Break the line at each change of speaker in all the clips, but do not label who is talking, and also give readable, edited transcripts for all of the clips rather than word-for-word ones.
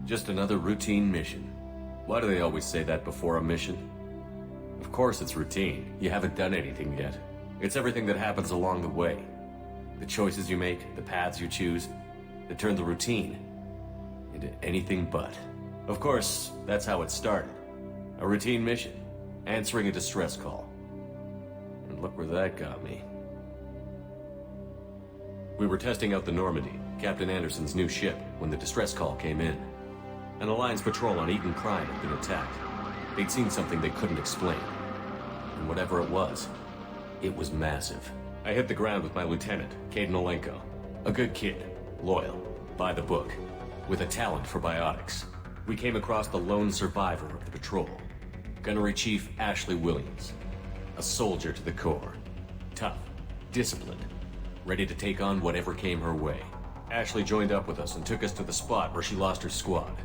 Just another routine mission. Why do they always say that before a mission? Of course it's routine. You haven't done anything yet. It's everything that happens along the way. The choices you make, the paths you choose, that turn the routine into anything but. Of course, that's how it started. A routine mission, answering a distress call. And look where that got me. We were testing out the Normandy, Captain Anderson's new ship, when the distress call came in. An Alliance patrol on Eden Prime had been attacked. They'd seen something they couldn't explain. And whatever it was massive. I hit the ground with my lieutenant, Caden Olenko. A good kid, loyal, by the book, with a talent for biotics. We came across the lone survivor of the patrol, Gunnery Chief Ashley Williams. A soldier to the core. Tough, disciplined, ready to take on whatever came her way. Ashley joined up with us and took us to the spot where she lost her squad.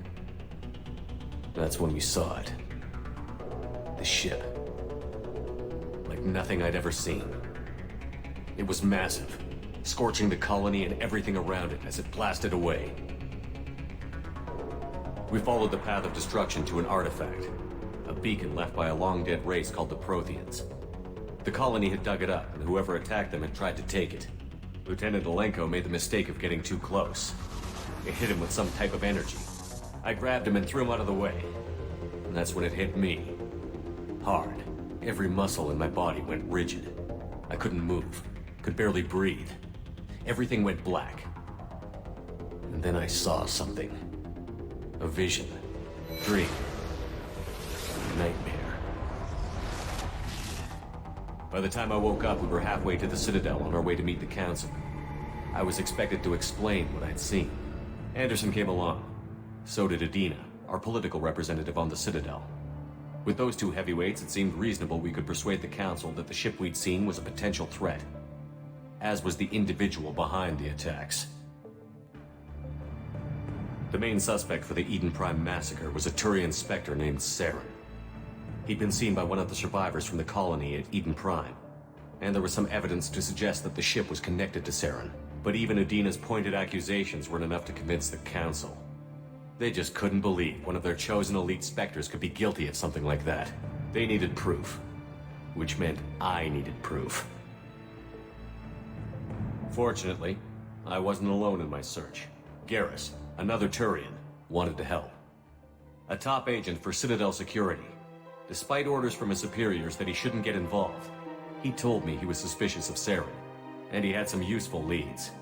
That's when we saw it. The ship. Like nothing I'd ever seen. It was massive, scorching the colony and everything around it as it blasted away. We followed the path of destruction to an artifact, a beacon left by a long-dead race called the Protheans. The colony had dug it up, and whoever attacked them had tried to take it. Lieutenant Olenko made the mistake of getting too close. It hit him with some type of energy. I grabbed him and threw him out of the way. And that's when it hit me. Hard. Every muscle in my body went rigid. I couldn't move. Could barely breathe. Everything went black. And then I saw something. A vision. Dream. Nightmare. By the time I woke up, we were halfway to the Citadel on our way to meet the Council. I was expected to explain what I'd seen. Anderson came along. So did Adina, our political representative on the Citadel. With those two heavyweights, it seemed reasonable we could persuade the Council that the ship we'd seen was a potential threat. As was the individual behind the attacks. The main suspect for the Eden Prime massacre was a Turian Spectre named Saren. He'd been seen by one of the survivors from the colony at Eden Prime, and there was some evidence to suggest that the ship was connected to Saren. But even Adina's pointed accusations weren't enough to convince the Council. They just couldn't believe one of their chosen elite Spectres could be guilty of something like that. They needed proof. Which meant I needed proof. Fortunately, I wasn't alone in my search. Garrus, another Turian, wanted to help. A top agent for Citadel Security. Despite orders from his superiors that he shouldn't get involved, he told me he was suspicious of Saren, and he had some useful leads.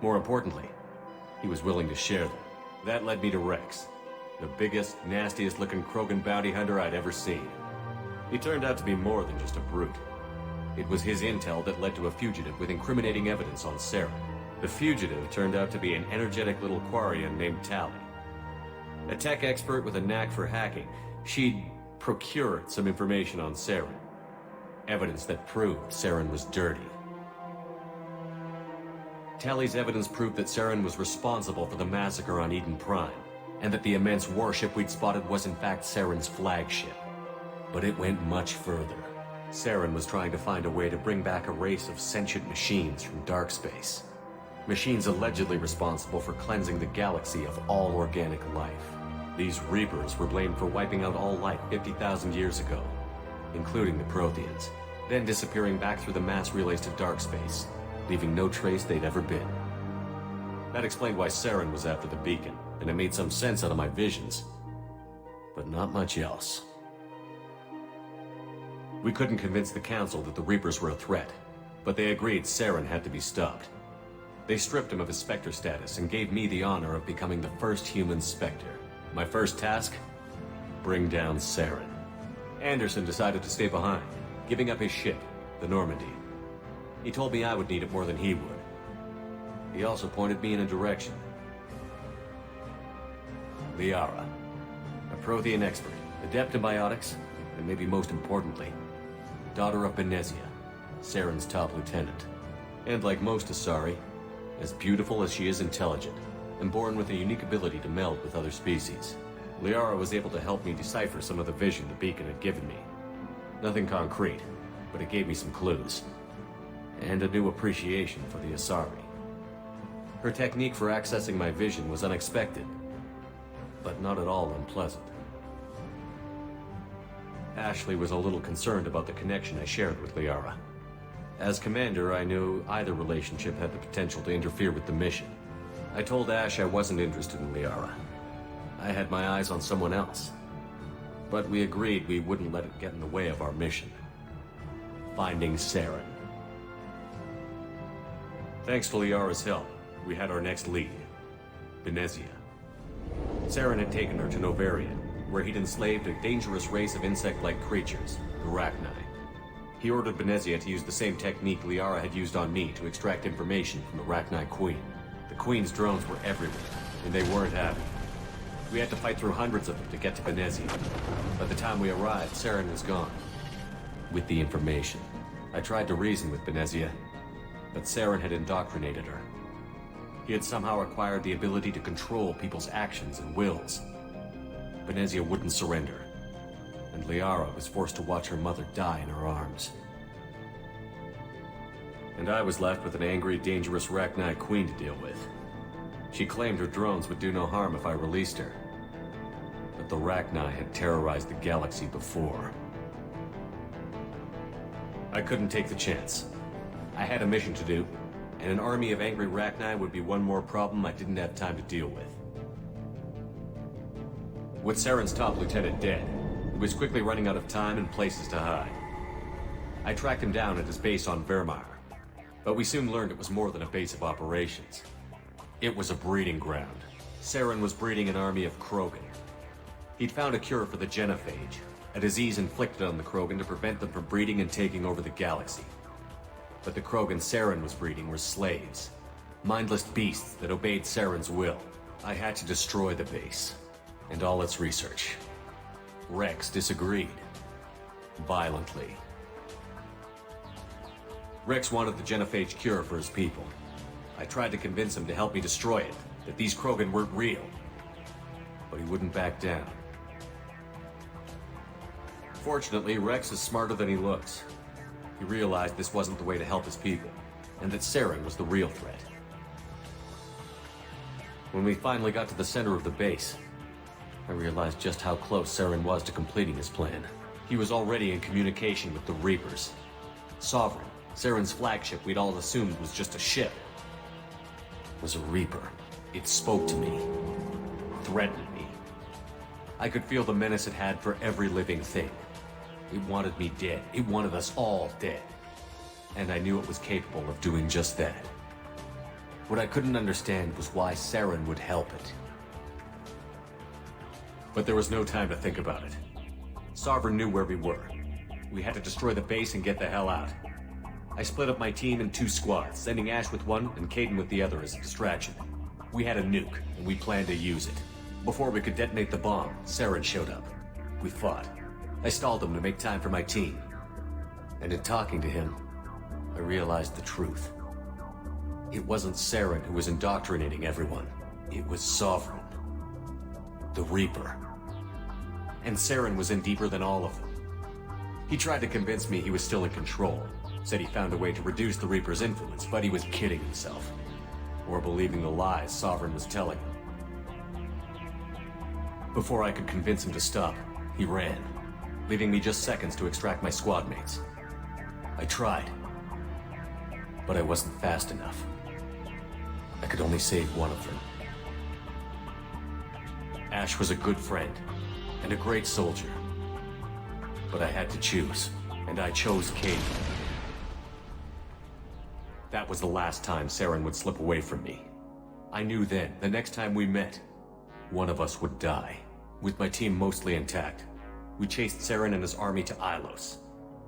More importantly, he was willing to share them. That led me to Rex, the biggest, nastiest-looking Krogan bounty hunter I'd ever seen. He turned out to be more than just a brute. It was his intel that led to a fugitive with incriminating evidence on Saren. The fugitive turned out to be an energetic little Quarian named Tally. A tech expert with a knack for hacking, she'd procured some information on Saren. Evidence that proved Saren was dirty. Tally's evidence proved that Saren was responsible for the massacre on Eden Prime, and that the immense warship we'd spotted was in fact Saren's flagship. But it went much further. Saren was trying to find a way to bring back a race of sentient machines from dark space. Machines allegedly responsible for cleansing the galaxy of all organic life. These Reapers were blamed for wiping out all life 50,000 years ago, including the Protheans, then disappearing back through the mass relays to dark space, leaving no trace they'd ever been. That explained why Saren was after the beacon, and it made some sense out of my visions. But not much else. We couldn't convince the Council that the Reapers were a threat, but they agreed Saren had to be stopped. They stripped him of his Spectre status and gave me the honor of becoming the first human Spectre. My first task? Bring down Saren. Anderson decided to stay behind, giving up his ship, the Normandy. He told me I would need it more than he would. He also pointed me in a direction. Liara, a Prothean expert, adept in biotics, and maybe most importantly, daughter of Benezia, Saren's top lieutenant. And like most Asari, as beautiful as she is intelligent, and born with a unique ability to meld with other species. Liara was able to help me decipher some of the vision the beacon had given me. Nothing concrete, but it gave me some clues. And a new appreciation for the Asari. Her technique for accessing my vision was unexpected. but not at all unpleasant. Ashley was a little concerned about the connection I shared with Liara. As commander, I knew either relationship had the potential to interfere with the mission. I told Ash I wasn't interested in Liara. I had my eyes on someone else. But we agreed we wouldn't let it get in the way of our mission. Finding Saren. Thanks to Liara's help, we had our next lead. Venezia. Saren had taken her to Novaria, where he'd enslaved a dangerous race of insect-like creatures, the Rachni. He ordered Venezia to use the same technique Liara had used on me to extract information from the Rachni Queen. The Queen's drones were everywhere, and they weren't happy. We had to fight through hundreds of them to get to Venezia. By the time we arrived, Saren was gone. With the information, I tried to reason with Venezia, but Saren had indoctrinated her. He had somehow acquired the ability to control people's actions and wills. Venezia wouldn't surrender, and Liara was forced to watch her mother die in her arms. And I was left with an angry, dangerous Rachni Queen to deal with. She claimed her drones would do no harm if I released her. But the Rachni had terrorized the galaxy before. I couldn't take the chance. I had a mission to do, and an army of angry Rachni would be one more problem I didn't have time to deal with. With Saren's top lieutenant dead, he was quickly running out of time and places to hide. I tracked him down at his base on Vermeer, but we soon learned it was more than a base of operations. It was a breeding ground. Saren was breeding an army of Krogan. He'd found a cure for the genophage, a disease inflicted on the Krogan to prevent them from breeding and taking over the galaxy. But the Krogan Saren was breeding were slaves, mindless beasts that obeyed Saren's will. I had to destroy the base, and all its research. Rex disagreed. Violently. Rex wanted the genophage cure for his people. I tried to convince him to help me destroy it, that these Krogan weren't real. But he wouldn't back down. Fortunately, Rex is smarter than he looks. He realized this wasn't the way to help his people, and that Saren was the real threat. When we finally got to the center of the base, I realized just how close Saren was to completing his plan. He was already in communication with the Reapers. Sovereign, Saren's flagship we'd all assumed was just a ship, was a Reaper. It spoke to me, threatened me. I could feel the menace it had for every living thing. It wanted me dead. It wanted us all dead. And I knew it was capable of doing just that. What I couldn't understand was why Saren would help it. But there was no time to think about it. Sovereign knew where we were. We had to destroy the base and get the hell out. I split up my team in 2 squads, sending Ash with one and Caden with the other as a distraction. We had a nuke, and we planned to use it. Before we could detonate the bomb, Saren showed up. We fought. I stalled him to make time for my team. And in talking to him, I realized the truth. It wasn't Saren who was indoctrinating everyone. It was Sovereign. The Reaper. And Saren was in deeper than all of them. He tried to convince me he was still in control. Said he found a way to reduce the Reaper's influence, but he was kidding himself. Or believing the lies Sovereign was telling him. Before I could convince him to stop, he ran, leaving me just seconds to extract my squad mates. I tried, but I wasn't fast enough. I could only save one of them. Ash was a good friend, and a great soldier. But I had to choose, and I chose Caden. That was the last time Saren would slip away from me. I knew then, the next time we met, one of us would die. With my team mostly intact, we chased Saren and his army to Ilos,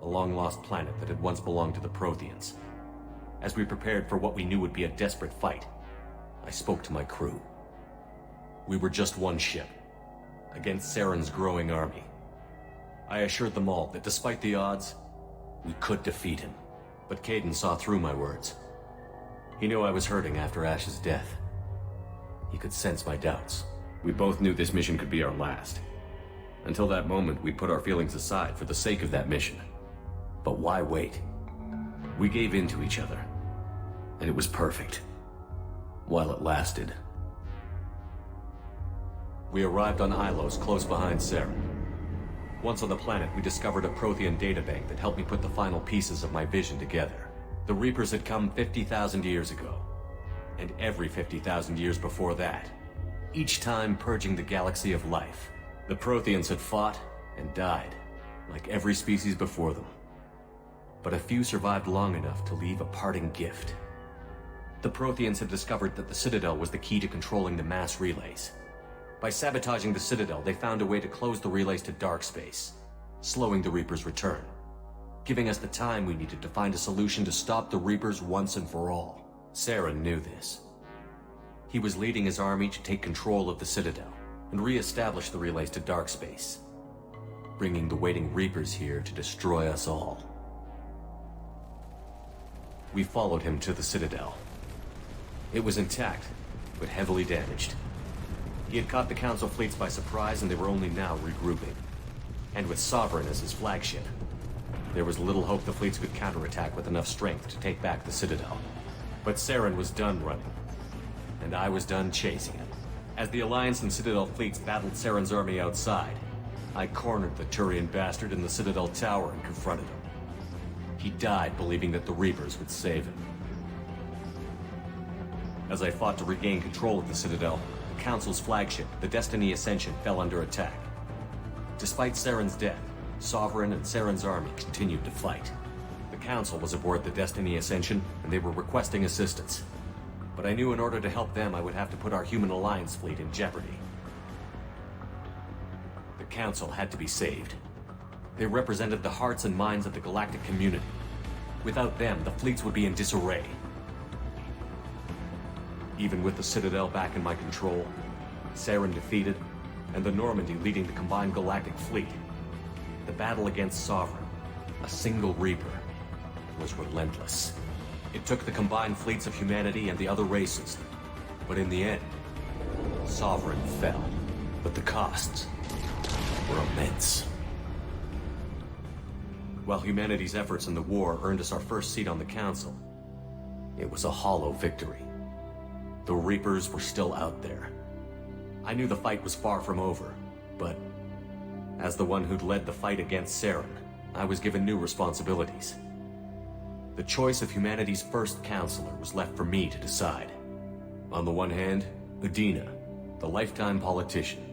a long-lost planet that had once belonged to the Protheans. As we prepared for what we knew would be a desperate fight, I spoke to my crew. We were just one ship, against Saren's growing army. I assured them all that despite the odds, we could defeat him. But Caden saw through my words. He knew I was hurting after Ash's death. He could sense my doubts. We both knew this mission could be our last. Until that moment, we put our feelings aside for the sake of that mission. But why wait? We gave in to each other, and it was perfect. While it lasted. We arrived on Ilos, close behind Saren. Once on the planet, we discovered a Prothean databank that helped me put the final pieces of my vision together. The Reapers had come 50,000 years ago, and every 50,000 years before that, each time purging the galaxy of life. The Protheans had fought and died, like every species before them. But a few survived long enough to leave a parting gift. The Protheans had discovered that the Citadel was the key to controlling the mass relays. By sabotaging the Citadel, they found a way to close the relays to dark space, slowing the Reapers' return, giving us the time we needed to find a solution to stop the Reapers once and for all. Saren knew this. He was leading his army to take control of the Citadel and re-establish the relays to dark space, bringing the waiting Reapers here to destroy us all. We followed him to the Citadel. It was intact, but heavily damaged. He had caught the Council fleets by surprise, and they were only now regrouping. And with Sovereign as his flagship, there was little hope the fleets could counterattack with enough strength to take back the Citadel. But Saren was done running, and I was done chasing him. As the Alliance and Citadel fleets battled Saren's army outside, I cornered the Turian bastard in the Citadel tower and confronted him. He died believing that the Reapers would save him. As I fought to regain control of the Citadel, the Council's flagship, the Destiny Ascension, fell under attack. Despite Saren's death, Sovereign and Saren's army continued to fight. The Council was aboard the Destiny Ascension, and they were requesting assistance. But I knew in order to help them, I would have to put our human Alliance fleet in jeopardy. The Council had to be saved. They represented the hearts and minds of the galactic community. Without them, the fleets would be in disarray. Even with the Citadel back in my control, Saren defeated, and the Normandy leading the combined galactic fleet, the battle against Sovereign, a single Reaper, was relentless. It took the combined fleets of humanity and the other races, but in the end, Sovereign fell. But the costs were immense. While humanity's efforts in the war earned us our first seat on the Council, it was a hollow victory. The Reapers were still out there. I knew the fight was far from over, but as the one who'd led the fight against Saren, I was given new responsibilities. The choice of humanity's first counselor was left for me to decide. On the one hand, Udina, the lifetime politician.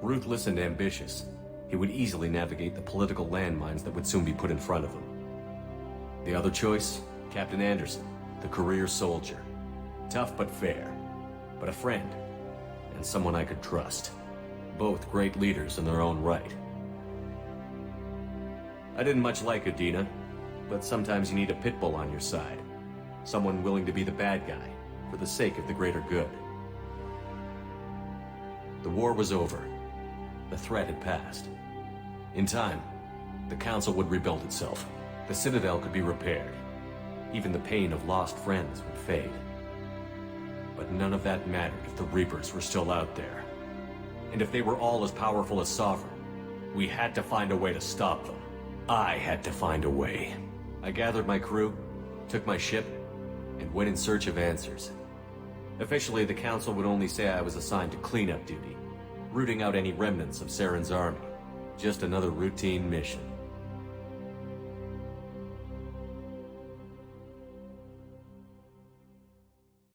Ruthless and ambitious, he would easily navigate the political landmines that would soon be put in front of him. The other choice, Captain Anderson, the career soldier. Tough but fair, but a friend, and someone I could trust. Both great leaders in their own right. I didn't much like Udina, but sometimes you need a pit bull on your side. Someone willing to be the bad guy, for the sake of the greater good. The war was over. The threat had passed. In time, the Council would rebuild itself. The Citadel could be repaired. Even the pain of lost friends would fade. But none of that mattered if the Reapers were still out there. And if they were all as powerful as Sovereign, we had to find a way to stop them. I had to find a way. I gathered my crew, took my ship, and went in search of answers. Officially, the Council would only say I was assigned to cleanup duty, rooting out any remnants of Saren's army. Just another routine mission.